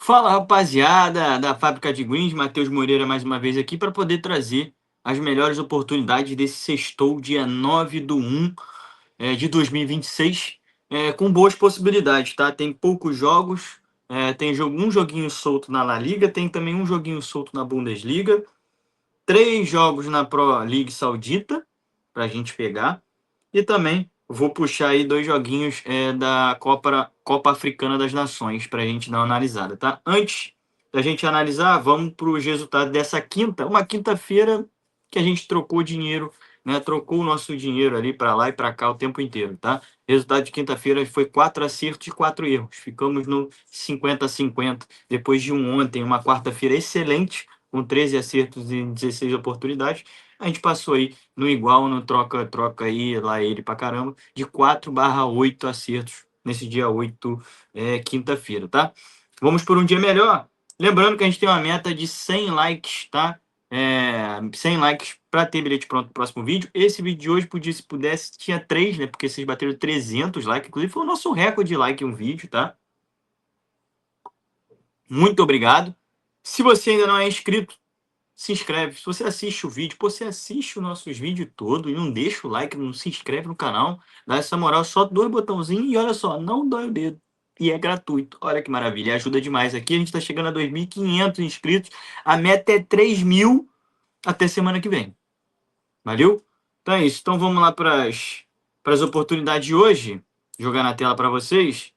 Fala, rapaziada da Fábrica de Greens, Matheus Moreira mais uma vez aqui para poder trazer as melhores oportunidades desse sextou, dia 9/1 de 2026, com boas possibilidades, tá? Tem poucos jogos, um joguinho solto na La Liga, tem também um joguinho solto na Bundesliga, 3 jogos na Pro League Saudita para a gente pegar. E também vou puxar aí 2 joguinhos da Copa Africana das Nações para a gente dar uma analisada, tá? Antes da gente analisar, vamos para os resultados dessa quinta. Uma quinta-feira que a gente trocou dinheiro, né? Trocou o nosso dinheiro ali para lá e para cá o tempo inteiro, tá? Resultado de quinta-feira foi 4 acertos e 4 erros. Ficamos no 50-50, depois de ontem, uma quarta-feira excelente, com 13 acertos e 16 oportunidades. A gente passou aí no igual, no troca aí, lá ele pra caramba, de 4/8 acertos nesse dia 8, quinta-feira, tá? Vamos por um dia melhor. Lembrando que a gente tem uma meta de 100 likes, tá? 100 likes para ter bilhete pronto pro próximo vídeo. Esse vídeo de hoje, podia, se pudesse, tinha 3, né? Porque vocês bateram 300 likes. Inclusive, foi o nosso recorde de like em um vídeo, tá? Muito obrigado. Se você ainda não é inscrito, se inscreve. Se você assiste o vídeo, você assiste os nossos vídeos todos e não deixa o like, não se inscreve no canal, dá essa moral, só 2 botãozinhos e olha só, não dói o dedo. E é gratuito. Olha que maravilha, ajuda demais aqui. A gente está chegando a 2.500 inscritos. A meta é 3.000 até semana que vem. Valeu? Então é isso. Então vamos lá para as oportunidades de hoje. Jogar na tela para vocês.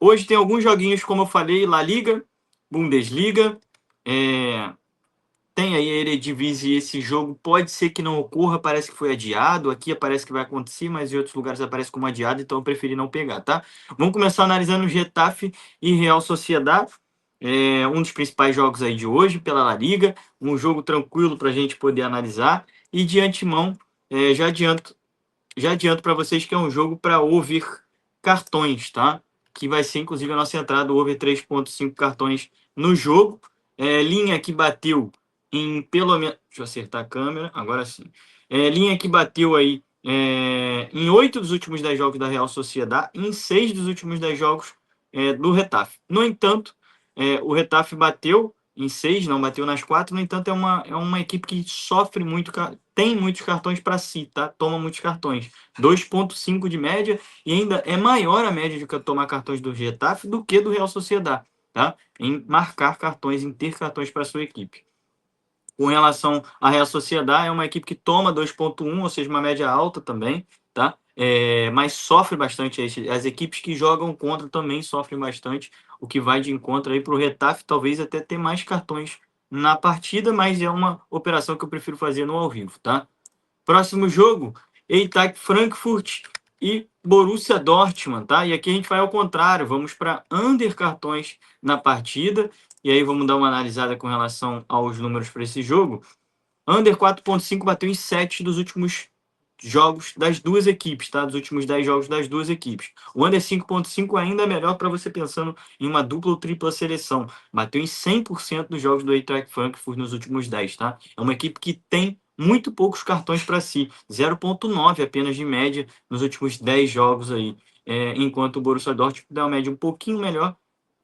Hoje tem alguns joguinhos, como eu falei, La Liga, Bundesliga. É, Tem aí a Eredivisie, esse jogo pode ser que não ocorra, parece que foi adiado, aqui parece que vai acontecer, mas em outros lugares aparece como adiado, então eu preferi não pegar, tá? Vamos começar analisando o Getafe e Real Sociedad, um dos principais jogos aí de hoje pela La Liga, um jogo tranquilo para a gente poder analisar, e de antemão, já adianto para vocês que é um jogo para over cartões, tá? Que vai ser inclusive a nossa entrada over 3,5 cartões no jogo. Linha que bateu em pelo menos. Deixa eu acertar a câmera, agora sim. Linha que bateu aí em 8 dos últimos 10 jogos da Real Sociedad, em 6 dos últimos 10 jogos do Retafe. No entanto, o Retafe bateu em 6, não bateu nas 4. No entanto, é uma equipe que sofre muito, tem muitos cartões para si, tá? Toma muitos cartões. 2,5 de média, e ainda é maior a média de tomar cartões do Getafe do que do Real Sociedad, tá? Em marcar cartões, em ter cartões para sua equipe. Com relação à Real Sociedad, é uma equipe que toma 2,1, ou seja, uma média alta também, tá? Mas sofre bastante. As equipes que jogam contra também sofrem bastante, o que vai de encontro aí para o Retafe, talvez até ter mais cartões na partida, mas é uma operação que eu prefiro fazer no ao vivo, tá? Próximo jogo, Eintracht Frankfurt e Borussia Dortmund, tá? E aqui a gente vai ao contrário, vamos para under cartões na partida, e aí vamos dar uma analisada com relação aos números para esse jogo. Under 4,5 bateu em 7 dos últimos jogos das duas equipes, tá? Dos últimos 10 jogos das duas equipes. O under 5,5 é ainda melhor para você pensando em uma dupla ou tripla seleção. Bateu em 100% dos jogos do Eintracht Frankfurt nos últimos 10, tá? É uma equipe que tem muito poucos cartões para si, 0,9 apenas de média nos últimos 10 jogos aí. Enquanto o Borussia Dortmund dá uma média um pouquinho melhor,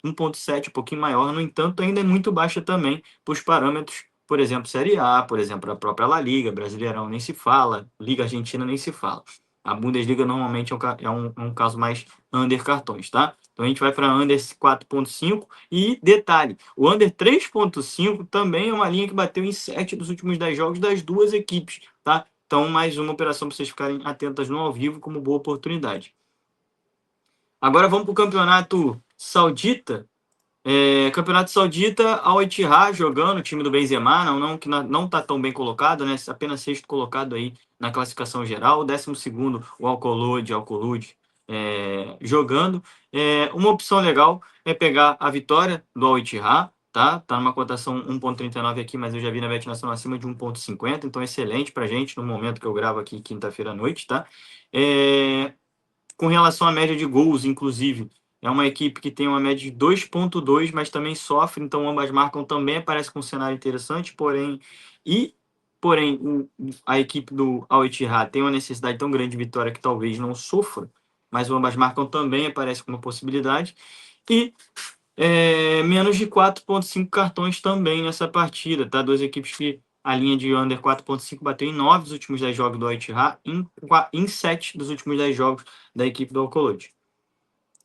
1,7, um pouquinho maior, no entanto, ainda é muito baixa também para os parâmetros, por exemplo, Série A, por exemplo, a própria La Liga, Brasileirão nem se fala, Liga Argentina nem se fala. A Bundesliga normalmente é um caso mais under cartões, tá? Então a gente vai para under 4,5 e detalhe, o under 3,5 também é uma linha que bateu em 7 dos últimos 10 jogos das duas equipes, tá? Então mais uma operação para vocês ficarem atentas no ao vivo como boa oportunidade. Agora vamos para o campeonato saudita. Campeonato Saudita, Al Ittihad jogando, o time do Benzema, que não está tão bem colocado, né? Apenas sexto colocado aí na classificação geral. O 12º, o Al-Kholoud, jogando. Uma opção legal é pegar a vitória do Al Ittihad, tá? Tá numa cotação 1,39 aqui, mas eu já vi na Bet Nacional acima de 1,50, então excelente pra gente no momento que eu gravo aqui quinta-feira à noite, tá? Com relação à média de gols, inclusive, é uma equipe que tem uma média de 2,2, mas também sofre, então ambas marcam também, aparece com um cenário interessante, porém, a equipe do Al Ittihad tem uma necessidade tão grande de vitória que talvez não sofra, mas o ambas marcam também aparece como possibilidade. E menos de 4,5 cartões também nessa partida, tá? Duas equipes que a linha de under 4,5 bateu em 9 dos últimos 10 jogos do Al-Ittihad, em 7 dos últimos 10 jogos da equipe do Al-Khallood.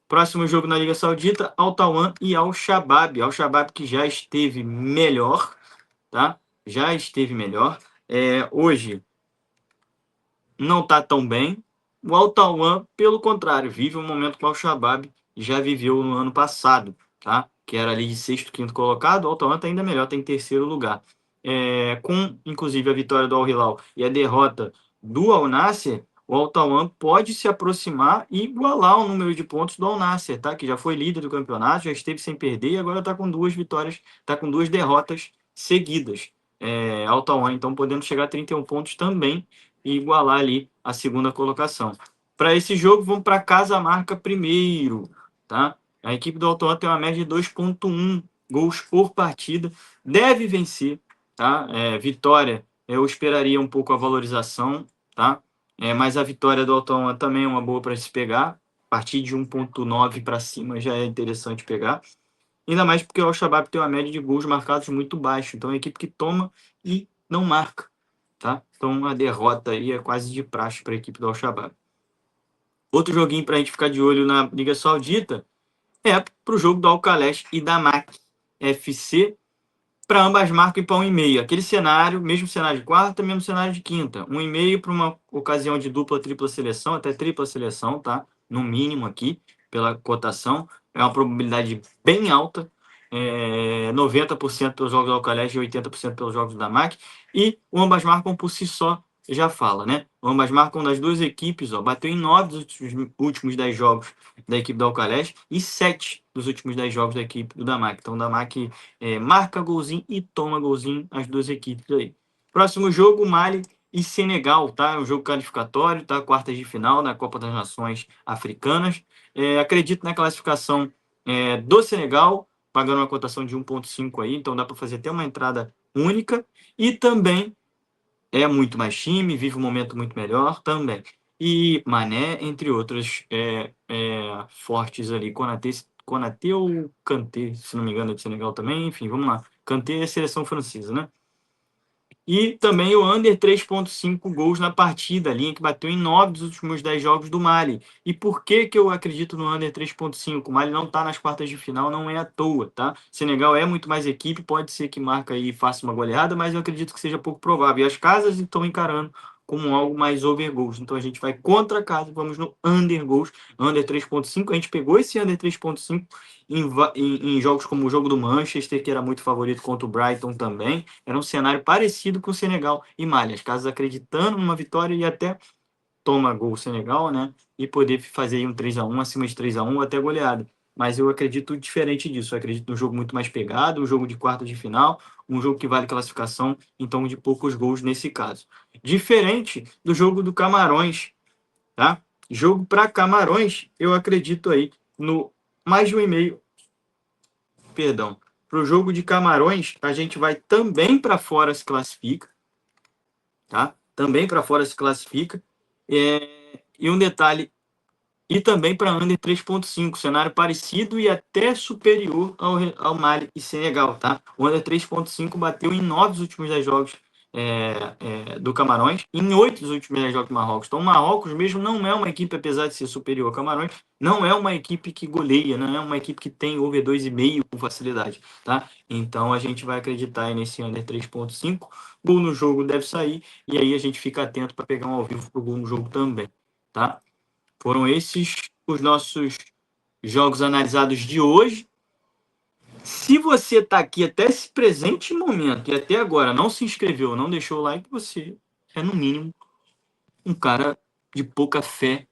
Próximo jogo na Liga Saudita, Al-Tawan e Al-Shabaab. Al-Shabaab que já esteve melhor, tá? Já esteve melhor. Hoje não está tão bem. O Al-Tawan, pelo contrário, vive um momento que o Al-Shabaab já viveu no ano passado, tá? Que era ali de sexto, quinto colocado. O Al-Tawan está ainda melhor, está em terceiro lugar. Com, inclusive, a vitória do Al-Hilal e a derrota do Al-Nassr, o Al-Tawan pode se aproximar e igualar o número de pontos do Al-Nassr, tá? Que já foi líder do campeonato, já esteve sem perder e agora está com 2 vitórias, está com 2 derrotas seguidas. Al-Tawan, então, podendo chegar a 31 pontos também e igualar ali a segunda colocação. Para esse jogo, vamos para Casamarca primeiro, tá? A equipe do Al-Tawan tem uma média de 2,1 gols por partida, deve vencer, tá? Vitória, eu esperaria um pouco a valorização, tá? Mas a vitória do Al-Tawan também é uma boa para se pegar, a partir de 1,9 para cima já é interessante pegar, ainda mais porque o Al-Shabaab tem uma média de gols marcados muito baixa, então é uma equipe que toma e não marca. Tá? Então a derrota aí é quase de praxe para a equipe do Al-Shabaab. Outro joguinho para a gente ficar de olho na Liga Saudita é para o jogo do Al-Khalesh e da MAC FC, para ambas marcam para 1,5. Aquele cenário, mesmo cenário de quarta, mesmo cenário de quinta. 1,5 para uma ocasião de dupla, tripla seleção, até tripla seleção, tá? No mínimo aqui, pela cotação. É uma probabilidade bem alta. 90% pelos jogos do Al-Khalesh e 80% pelos jogos da MAC. E o ambas marcam por si só, já fala, né? O ambas marcam das duas equipes, ó, bateu em 9 dos últimos 10 jogos da equipe do Al-Khalesh e 7 dos últimos 10 jogos da equipe do Damac. Então, o Damac marca golzinho e toma golzinho as duas equipes aí. Próximo jogo, Mali e Senegal, tá? É um jogo qualificatório, tá? Quartas de final na Copa das Nações Africanas. Acredito na classificação do Senegal, pagando uma cotação de 1,5 aí, então dá para fazer até uma entrada única. E também é muito mais time, vive um momento muito melhor também. E Mané, entre outros fortes ali, Konaté ou Kanté, se não me engano, é de Senegal também. Enfim, vamos lá. Kanté é seleção francesa, né? E também o under 3,5 gols na partida, a linha que bateu em 9 dos últimos 10 jogos do Mali. E por que eu acredito no under 3,5? O Mali não está nas quartas de final, não é à toa, tá? Senegal é muito mais equipe, pode ser que marca aí e faça uma goleada, mas eu acredito que seja pouco provável. E as casas estão encarando como algo mais over gols. Então a gente vai contra a casa, vamos no under gols, under 3,5. A gente pegou esse under 3,5 em jogos como o jogo do Manchester, que era muito favorito contra o Brighton também. Era um cenário parecido com o Senegal e Mali. As casas acreditando numa vitória e até toma gol o Senegal, né? E poder fazer um 3-1, acima de 3-1 ou até goleada. Mas eu acredito diferente disso. Eu acredito num jogo muito mais pegado, um jogo de quarta de final, um jogo que vale classificação, então de poucos gols nesse caso. Diferente do jogo do Camarões, tá? Jogo para Camarões, eu acredito aí no mais de 1,5. Perdão. Para o jogo de Camarões, a gente vai também para fora se classifica, tá? Também para fora se classifica. E um detalhe, e também para under 3,5, cenário parecido e até superior ao Mali e Senegal, tá? O under 3,5 bateu em 9 dos últimos 10 jogos do Camarões, em 8 dos últimos 10 jogos do Marrocos. Então, o Marrocos mesmo não é uma equipe, apesar de ser superior ao Camarões, não é uma equipe que goleia, não é uma equipe que tem over 2,5 com facilidade, tá? Então, a gente vai acreditar aí nesse under 3,5. Gol no jogo deve sair, e aí a gente fica atento para pegar um ao vivo pro gol no jogo também, tá? Foram esses os nossos jogos analisados de hoje. Se você está aqui até esse presente momento e até agora não se inscreveu, não deixou o like, você é, no mínimo, um cara de pouca fé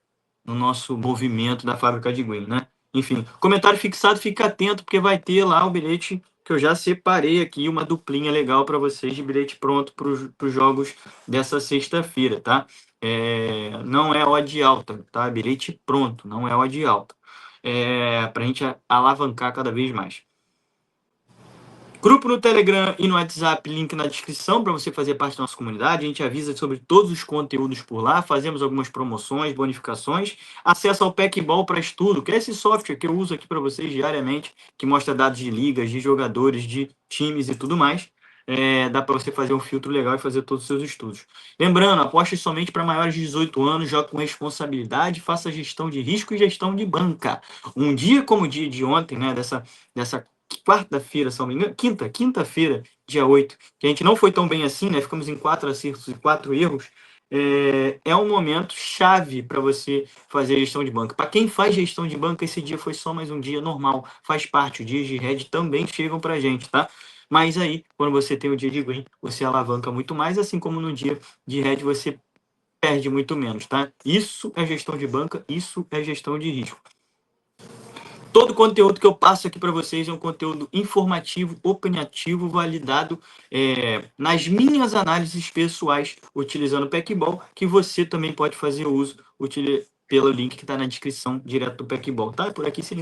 no nosso movimento da Fábrica de Green, né? Enfim, comentário fixado, fica atento, porque vai ter lá o bilhete que eu já separei aqui, uma duplinha legal para vocês de bilhete pronto para os jogos dessa sexta-feira, tá? Não é odd alta, tá? Bilhete pronto, não é odd alta. Para a gente alavancar cada vez mais. Grupo no Telegram e no WhatsApp, link na descrição para você fazer parte da nossa comunidade. A gente avisa sobre todos os conteúdos por lá, fazemos algumas promoções, bonificações. Acesso ao Packball para estudo, que é esse software que eu uso aqui para vocês diariamente, que mostra dados de ligas, de jogadores, de times e tudo mais. Dá para você fazer um filtro legal e fazer todos os seus estudos. Lembrando, aposte somente para maiores de 18 anos, jogue com responsabilidade, faça gestão de risco e gestão de banca. Um dia como o dia de ontem, né, dessa quarta-feira, se não me engano, quinta-feira, dia 8, que a gente não foi tão bem assim, né? Ficamos em 4 acertos e 4 erros. É um momento chave para você fazer gestão de banca. Para quem faz gestão de banca, esse dia foi só mais um dia normal, faz parte. Os dias de red também chegam para a gente, tá? Mas aí, quando você tem o dia de green, você alavanca muito mais, assim como no dia de red você perde muito menos, tá? Isso é gestão de banca, isso é gestão de risco. Todo o conteúdo que eu passo aqui para vocês é um conteúdo informativo, opinativo, validado nas minhas análises pessoais, utilizando o Packball, que você também pode fazer uso pelo link que está na descrição direto do Packball, tá? Por esse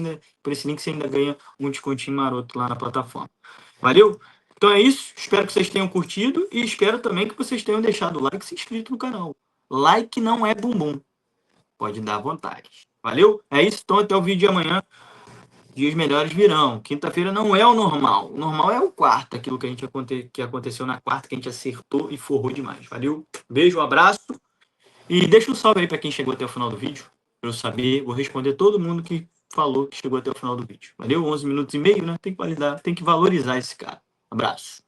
link você ainda ganha um descontinho maroto lá na plataforma. Valeu? Então é isso, espero que vocês tenham curtido e espero também que vocês tenham deixado o like e se inscrito no canal. Like não é bumbum, pode dar à vontade. Valeu? É isso, então até o vídeo de amanhã. Dias melhores virão. Quinta-feira não é o normal. O normal é o quarto, aquilo que aconteceu na quarta, que a gente acertou e forrou demais. Valeu? Beijo, um abraço. E deixa um salve aí para quem chegou até o final do vídeo. Para eu saber, vou responder todo mundo que falou que chegou até o final do vídeo. Valeu? 11 minutos e meio, né? Tem que valorizar esse cara. Abraço.